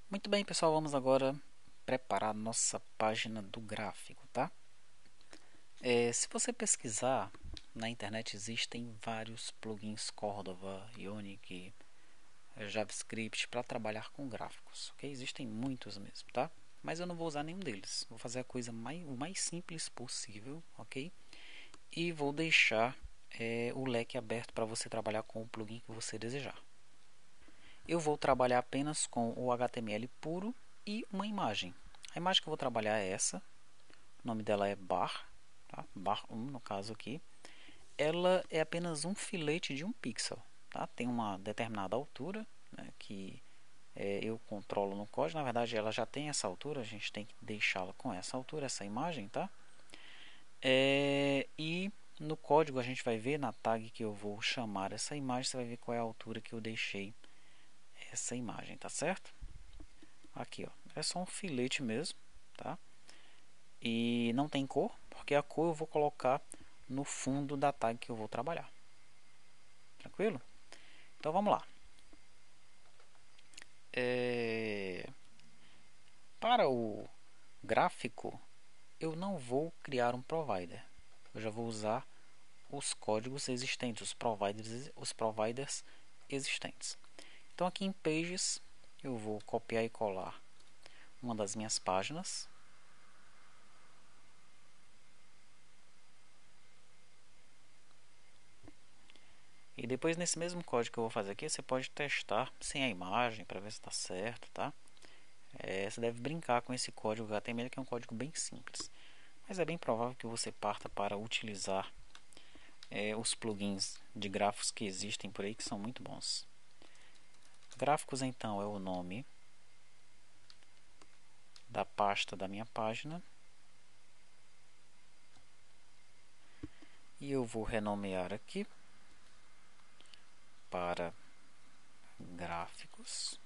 Muito bem, pessoal, vamos agora preparar nossa página do gráfico, tá? Se você pesquisar na internet, existem vários plugins Cordova, Ionic, JavaScript para trabalhar com gráficos, ok? Existem muitos mesmo, tá? Mas eu não vou usar nenhum deles. Vou fazer a coisa o mais simples possível, ok? E vou deixar o leque aberto para você trabalhar com o plugin que você desejar. Eu vou trabalhar apenas com o HTML puro e uma imagem. A imagem que eu vou trabalhar é essa. O nome dela é bar, tá? Bar 1 no caso aqui. Ela é apenas um filete de um pixel, tá? Tem uma determinada altura, né, que eu controlo no código. Na verdade, ela já tem essa altura. A gente tem que deixá-la com essa altura, essa imagem, tá? E no código a gente vai ver na tag que eu vou chamar essa imagem. Você vai ver qual é a altura que eu deixei essa imagem, tá certo? Aqui, ó, é só um filete mesmo, tá? E não tem cor, porque a cor eu vou colocar no fundo da tag que eu vou trabalhar. Tranquilo? Então vamos lá. Para o gráfico, eu não vou criar um provider. Eu já vou usar os códigos existentes, os providers existentes. Então aqui em Pages, eu vou copiar e colar uma das minhas páginas. E depois nesse mesmo código que eu vou fazer aqui, você pode testar sem a imagem para ver se está certo, tá? Você deve brincar com esse código HTML, que é um código bem simples. Mas é bem provável que você parta para utilizar os plugins de gráficos que existem por aí, que são muito bons. Gráficos então é o nome da pasta da minha página. E eu vou renomear aqui para gráficos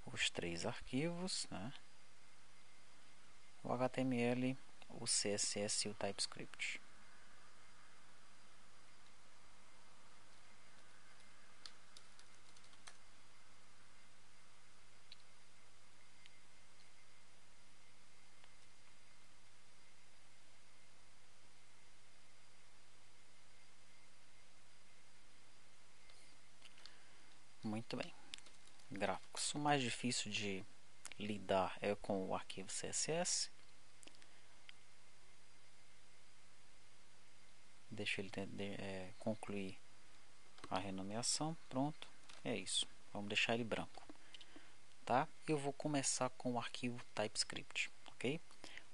os três arquivos, né? O HTML, o CSS e o TypeScript. Muito bem. Gráficos. O mais difícil de lidar é com o arquivo CSS. Deixa ele concluir a renomeação. Pronto. É isso. Vamos deixar ele branco. Tá? Eu vou começar com o arquivo TypeScript. Ok?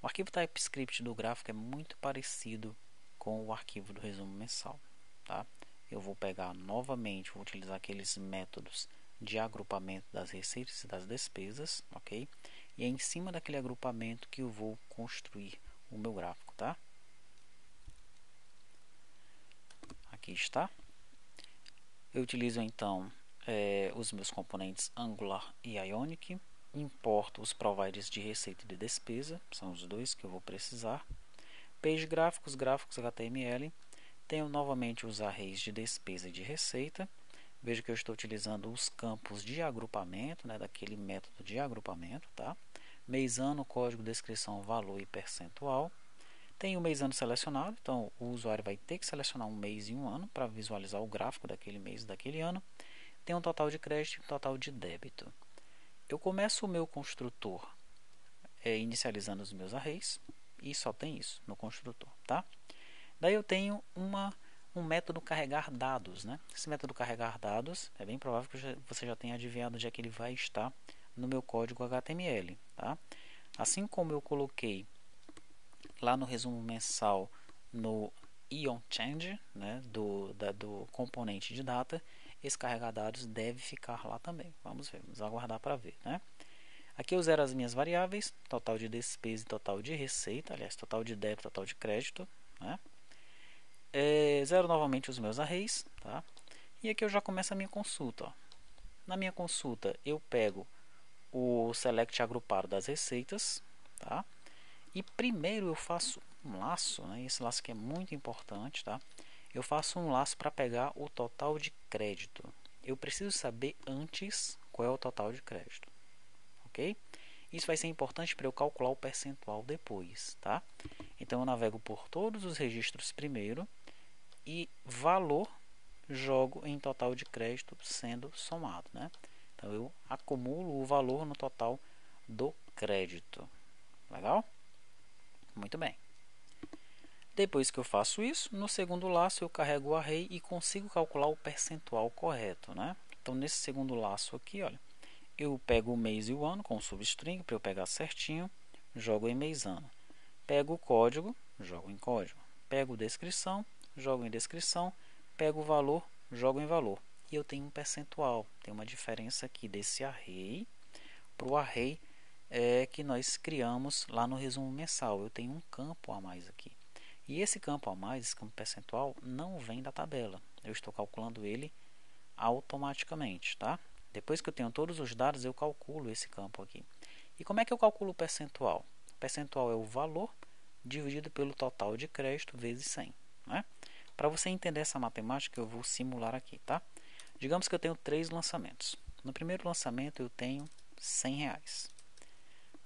O arquivo TypeScript do gráfico é muito parecido com o arquivo do resumo mensal. Tá? Eu vou pegar novamente, vou utilizar aqueles métodos de agrupamento das receitas e das despesas, ok? E é em cima daquele agrupamento que eu vou construir o meu gráfico, tá? Aqui está. Eu utilizo então os meus componentes Angular e Ionic. Importo os providers de receita e de despesa, são os dois que eu vou precisar. Page gráficos, gráficos HTML. Tenho novamente os arrays de despesa e de receita. Veja que eu estou utilizando os campos de agrupamento, né, daquele método de agrupamento, tá? Mês, ano, código, descrição, valor e percentual. Tem o mês ano selecionado, então o usuário vai ter que selecionar um mês e um ano para visualizar o gráfico daquele mês e daquele ano. Tem um total de crédito e um total de débito. Eu começo o meu construtor inicializando os meus arrays e só tem isso no construtor, tá? Daí eu tenho um método carregar dados, né? Esse método carregar dados é bem provável que você já tenha adivinhado onde é que ele vai estar no meu código HTML, tá? Assim como eu coloquei lá no resumo mensal no ion change, né, do componente de data, esse carregar dados deve ficar lá também. Vamos ver, vamos aguardar para ver, né? Aqui eu zero as minhas variáveis, total de despesa e total de receita, aliás, total de débito, total de crédito, né? Zero novamente os meus arrays, tá? E aqui eu já começo a minha consulta, ó. Na minha consulta eu pego o select agrupado das receitas, tá? E primeiro eu faço um laço, né? Esse laço aqui é muito importante, tá? Eu faço um laço para pegar o total de crédito. Eu preciso saber antes qual é o total de crédito. ok? Isso vai ser importante para eu calcular o percentual depois, tá? Então eu navego por todos os registros primeiro e valor jogo em total de crédito sendo somado, né? Então eu acumulo o valor no total do crédito. Legal? Muito bem. Depois que eu faço isso, no segundo laço eu carrego o array e consigo calcular o percentual correto, né? Então nesse segundo laço aqui, olha, eu pego o mês e o ano com o substring para eu pegar certinho, jogo em mês ano. Pego o código, jogo em código. Pego descrição, jogo em descrição. Pego o valor, jogo em valor. E eu tenho um percentual, tem uma diferença aqui desse array para o array que nós criamos lá no resumo mensal. Eu tenho um campo a mais aqui. E esse campo a mais, esse campo percentual, não vem da tabela. Eu estou calculando ele automaticamente, tá? Depois que eu tenho todos os dados, eu calculo esse campo aqui. E como é que eu calculo o percentual? O percentual é o valor dividido pelo total de crédito vezes 100. Né? Para você entender essa matemática, eu vou simular aqui, tá? Digamos que eu tenho 3 lançamentos. No primeiro lançamento eu tenho R$100.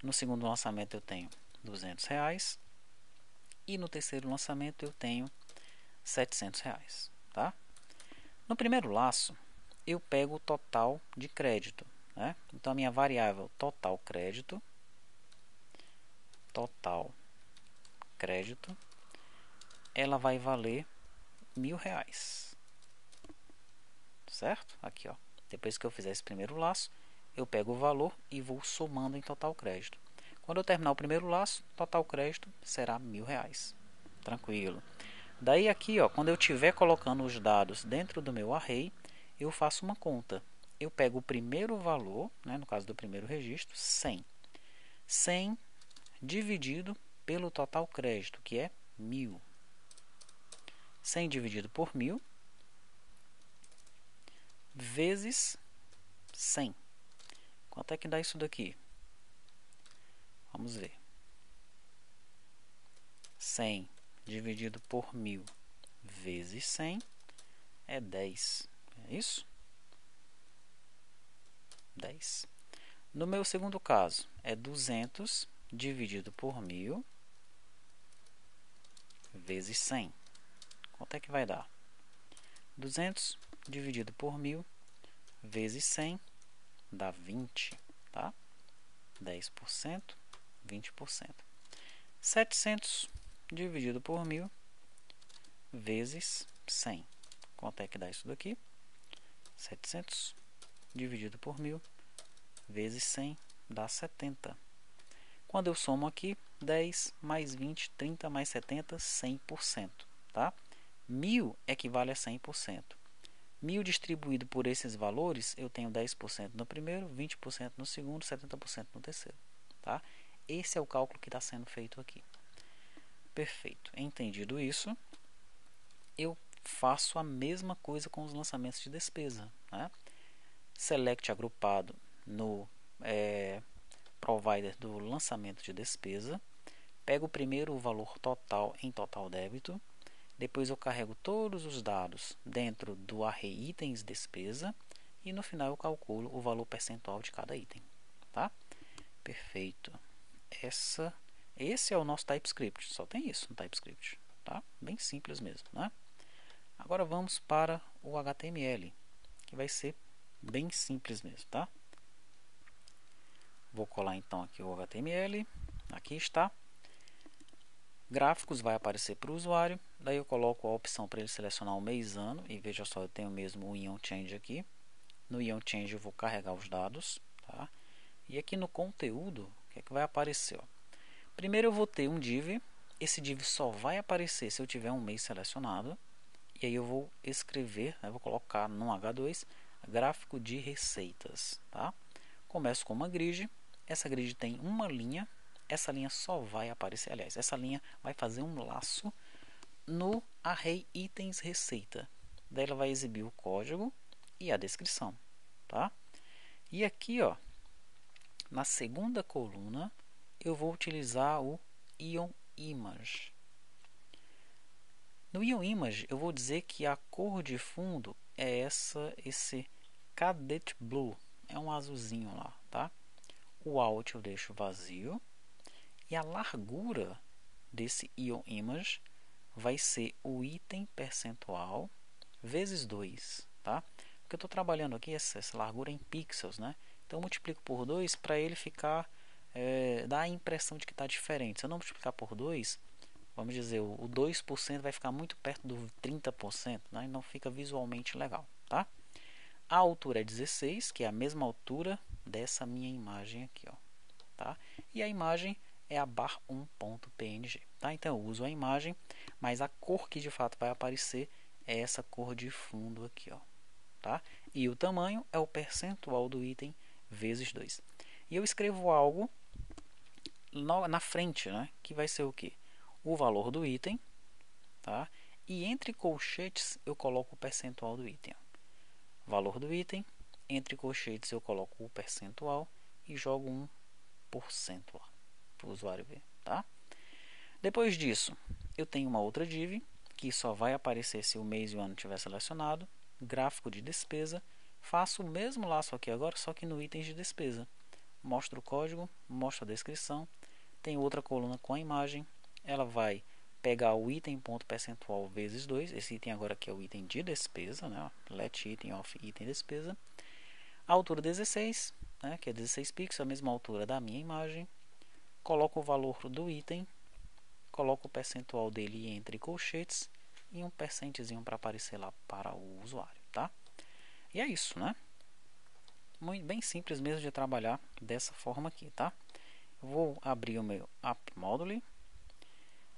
No segundo lançamento eu tenho R$200. E no terceiro lançamento eu tenho R$700. Tá? No primeiro laço, eu pego o total de crédito. Né? Então, a minha variável total crédito, ela vai valer R$1.000. Certo? Aqui, ó. Depois que eu fizer esse primeiro laço, eu pego o valor e vou somando em total crédito. Quando eu terminar o primeiro laço, total crédito será R$1.000. Tranquilo. Daí aqui, ó, quando eu estiver colocando os dados dentro do meu array, eu faço uma conta. Eu pego o primeiro valor, né, no caso do primeiro registro, 100. 100 dividido pelo total crédito, que é 1.000. 100 dividido por 1.000 vezes 100. Quanto é que dá isso daqui? Vamos ver. 100 dividido por 1.000 vezes 100 é 10. É isso? 10. No meu segundo caso, é 200 dividido por 1.000 vezes 100. Quanto é que vai dar? 200 dividido por 1.000 vezes 100 dá 20. Tá? 10%, 20%. 700 dividido por 1.000 vezes 100. Quanto é que dá isso daqui? 700 dividido por 1.000 vezes 100 dá 70. Quando eu somo aqui, 10 mais 20, 30 mais 70, 100%. Tá? 1.000 equivale a 100%. 1.000 distribuído por esses valores, eu tenho 10% no primeiro, 20% no segundo, 70% no terceiro. Tá? Esse é o cálculo que está sendo feito aqui. Perfeito. Entendido isso, eu faço a mesma coisa com os lançamentos de despesa. Né? Select agrupado no provider do lançamento de despesa. Pego primeiro o valor total em total débito. Depois eu carrego todos os dados dentro do array itens despesa. E no final eu calculo o valor percentual de cada item. Tá? Perfeito. Esse é o nosso TypeScript. Só tem isso no TypeScript. Tá? Bem simples mesmo. Né? Agora vamos para o HTML, que vai ser bem simples mesmo. Tá? Vou colar então aqui o HTML. Aqui está. Gráficos vai aparecer para o usuário. Daí eu coloco a opção para ele selecionar o mês ano. E veja só, eu tenho mesmo o Ion Change aqui. No Ion Change eu vou carregar os dados. Tá? E aqui no conteúdo, o que é que vai aparecer? Ó? Primeiro eu vou ter um div. Esse div só vai aparecer se eu tiver um mês selecionado. E aí eu vou escrever, né, vou colocar no H2, gráfico de receitas. Tá? Começo com uma grid. Essa grid tem uma linha. Essa linha só vai aparecer, aliás, essa linha vai fazer um laço no array itens receita. Daí ela vai exibir o código e a descrição. Tá? E aqui, ó, na segunda coluna, eu vou utilizar o Ion Image. No Ion Image, eu vou dizer que a cor de fundo é esse Cadet Blue. É um azulzinho lá, tá? O alt eu deixo vazio. E a largura desse IOImage vai ser o item percentual vezes 2, tá? Porque eu estou trabalhando aqui essa largura em pixels, né? Então eu multiplico por 2 para ele ficar, dar a impressão de que está diferente. Se eu não multiplicar por 2, vamos dizer, o 2% vai ficar muito perto do 30%, né? E não fica visualmente legal, tá? A altura é 16, que é a mesma altura dessa minha imagem aqui, ó, tá? E a imagem é a bar1.png, tá? Então eu uso a imagem, mas a cor que de fato vai aparecer é essa cor de fundo aqui, ó, tá? E o tamanho é o percentual do item vezes 2. E eu escrevo algo na frente, né? Que vai ser o que? O valor do item, tá? E entre colchetes eu coloco o percentual do item. Valor do item, entre colchetes eu coloco o percentual e jogo 1% lá para o usuário ver, tá? Depois disso, eu tenho uma outra div que só vai aparecer se o mês e o ano estiver selecionado. Gráfico de despesa. Faço o mesmo laço aqui agora, só que no itens de despesa. Mostro o código, mostro a descrição. Tem outra coluna com a imagem. Ela vai pegar o item ponto percentual vezes 2. Esse item agora aqui é o item de despesa, né? Let item of item despesa. A altura 16, né? Que é 16 pixels, a mesma altura da minha imagem. Coloco o valor do item, coloco o percentual dele entre colchetes e um percentezinho para aparecer lá para o usuário, tá? E é isso, né? Muito bem simples mesmo de trabalhar dessa forma aqui, tá? Eu vou abrir o meu app module.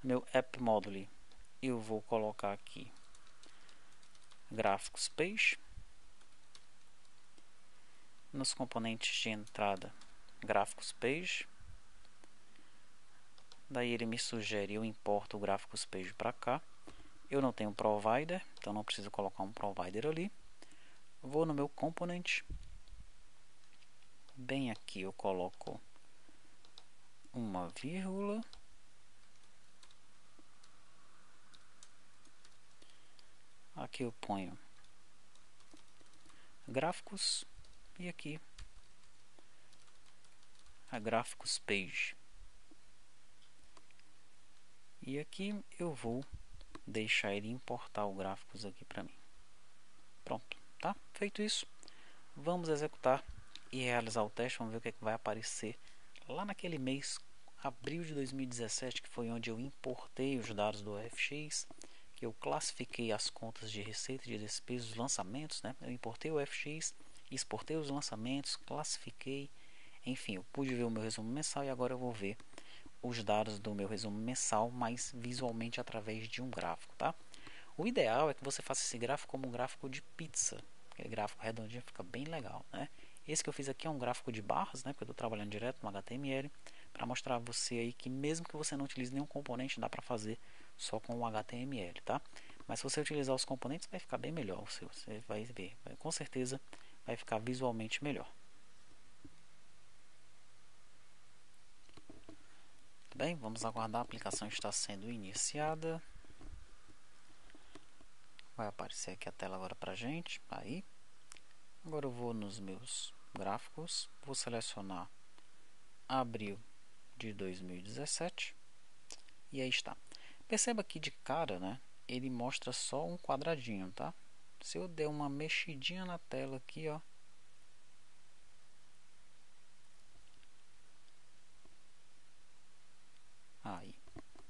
Meu app module eu vou colocar aqui gráficos page. Nos componentes de entrada, gráficos page. Daí ele me sugere, eu importo o gráficos page para cá. Eu não tenho provider, então não preciso colocar um provider ali. Vou no meu component. Bem aqui eu coloco uma vírgula. Aqui eu ponho gráficos e aqui a gráficos page. E aqui eu vou deixar ele importar o gráficos aqui para mim. Pronto, tá? Feito isso, vamos executar e realizar o teste. Vamos ver o que, é que vai aparecer lá naquele mês, abril de 2017, que foi onde eu importei os dados do FX, que eu classifiquei as contas de receita, de despesa, os lançamentos, né? Eu importei o FX, exportei os lançamentos, classifiquei, enfim, eu pude ver o meu resumo mensal e agora eu vou ver os dados do meu resumo mensal, mas visualmente através de um gráfico, tá? O ideal é que você faça esse gráfico como um gráfico de pizza. Aquele gráfico redondinho fica bem legal, né? Esse que eu fiz aqui é um gráfico de barras, né? Porque eu estou trabalhando direto no HTML, para mostrar a você aí que mesmo que você não utilize nenhum componente, dá para fazer só com o HTML, tá? Mas se você utilizar os componentes, vai ficar bem melhor. Você vai ver, com certeza vai ficar visualmente melhor. Bem, vamos aguardar, a aplicação está sendo iniciada. Vai aparecer aqui a tela agora pra gente. Aí. Agora eu vou nos meus gráficos. Vou selecionar abril de 2017. E aí está. Perceba que de cara, né? Ele mostra só um quadradinho, tá? Se eu der uma mexidinha na tela aqui, ó.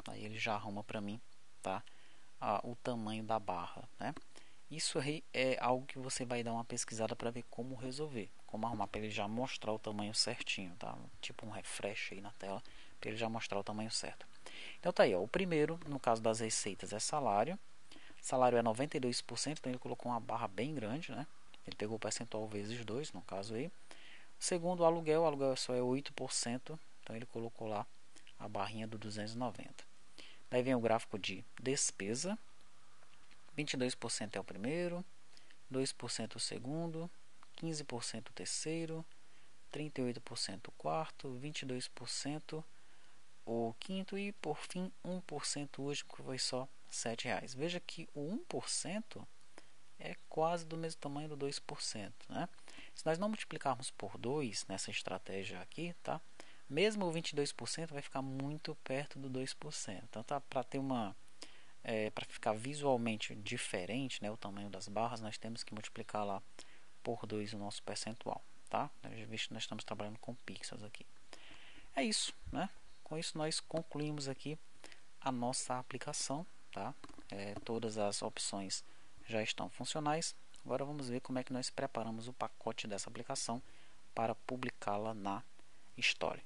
Aí ele já arruma pra mim, tá? O tamanho da barra, né? Isso aí é algo que você vai dar uma pesquisada para ver como resolver, como arrumar para ele já mostrar o tamanho certinho, tá? Tipo um refresh aí na tela para ele já mostrar o tamanho certo. Então tá aí, ó, o primeiro, no caso das receitas, é salário. Salário é 92%, então ele colocou uma barra bem grande, né? Ele pegou o percentual vezes 2, no caso aí. Segundo, o aluguel só é 8%, então ele colocou lá a barrinha do 290. Daí vem o gráfico de despesa. 22% é o primeiro, 2% o segundo, 15% o terceiro, 38% o quarto, 22% o quinto e por fim 1% o último, que foi só R$7. Veja que o 1% é quase do mesmo tamanho do 2%, né? Se nós não multiplicarmos por 2 nessa estratégia aqui, tá? Mesmo o 22% vai ficar muito perto do 2%. Então, tá, para ter uma para ficar visualmente diferente, né, o tamanho das barras, nós temos que multiplicar lá por 2 o nosso percentual, tá? Visto que nós estamos trabalhando com pixels aqui. É isso, né? Com isso nós concluímos aqui a nossa aplicação, tá? Todas as opções já estão funcionais. Agora vamos ver como é que nós preparamos o pacote dessa aplicação para publicá-la na Story.